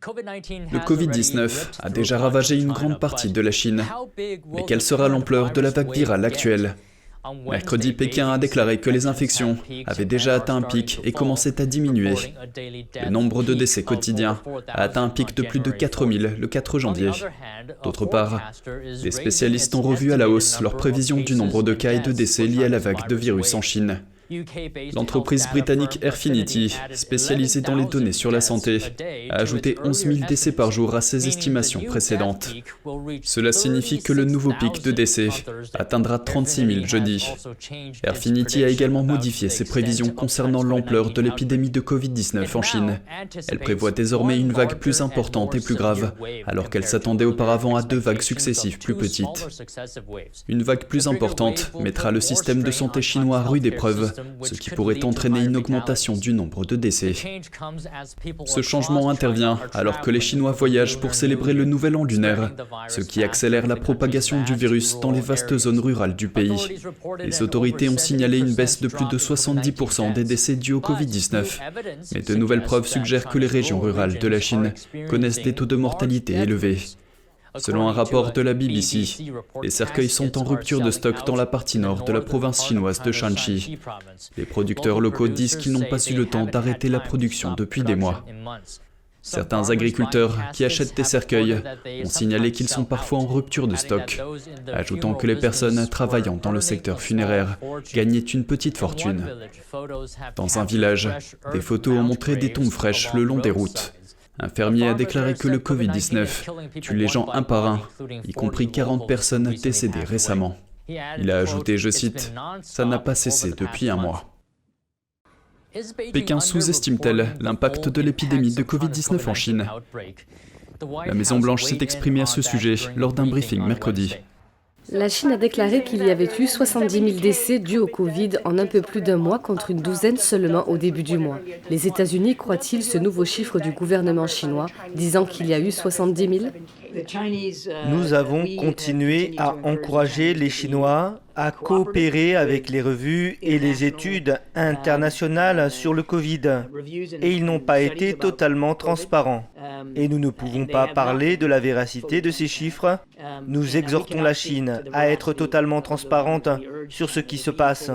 Le Covid-19 a déjà ravagé une grande partie de la Chine. Mais quelle sera l'ampleur de la vague virale actuelle? Mercredi, Pékin a déclaré que les infections avaient déjà atteint un pic et commençaient à diminuer. Le nombre de décès quotidiens a atteint un pic de plus de 4000 le 4 janvier. D'autre part, les spécialistes ont revu à la hausse leurs prévisions du nombre de cas et de décès liés à la vague de virus en Chine. L'entreprise britannique Airfinity, spécialisée dans les données sur la santé, a ajouté 11 000 décès par jour à ses estimations précédentes. Cela signifie que le nouveau pic de décès atteindra 36 000 jeudi. Airfinity a également modifié ses prévisions concernant l'ampleur de l'épidémie de Covid-19 en Chine. Elle prévoit désormais une vague plus importante et plus grave, alors qu'elle s'attendait auparavant à 2 vagues successives plus petites. Une vague plus importante mettra le système de santé chinois à rude épreuve, ce qui pourrait entraîner une augmentation du nombre de décès. Ce changement intervient alors que les Chinois voyagent pour célébrer le nouvel an lunaire, ce qui accélère la propagation du virus dans les vastes zones rurales du pays. Les autorités ont signalé une baisse de plus de 70% des décès dus au Covid-19, mais de nouvelles preuves suggèrent que les régions rurales de la Chine connaissent des taux de mortalité élevés. Selon un rapport de la BBC, les cercueils sont en rupture de stock dans la partie nord de la province chinoise de Shanxi. Les producteurs locaux disent qu'ils n'ont pas eu le temps d'arrêter la production depuis des mois. Certains agriculteurs qui achètent des cercueils ont signalé qu'ils sont parfois en rupture de stock, ajoutant que les personnes travaillant dans le secteur funéraire gagnaient une petite fortune. Dans un village, des photos ont montré des tombes fraîches le long des routes. Un fermier a déclaré que le Covid-19 tue les gens un par un, y compris 40 personnes décédées récemment. Il a ajouté, je cite, « Ça n'a pas cessé depuis un mois ». Pékin sous-estime-t-elle l'impact de l'épidémie de Covid-19 en Chine? La Maison-Blanche s'est exprimée à ce sujet lors d'un briefing mercredi. La Chine a déclaré qu'il y avait eu 70 000 décès dus au Covid en un peu plus d'un mois contre une douzaine seulement au début du mois. Les États-Unis croient-ils ce nouveau chiffre du gouvernement chinois, disant qu'il y a eu 70 000 ? Nous avons continué à encourager les Chinois à coopérer avec les revues et les études internationales sur le Covid. Et ils n'ont pas été totalement transparents. Et nous ne pouvons pas parler de la véracité de ces chiffres. Nous exhortons la Chine à être totalement transparente sur ce qui se passe.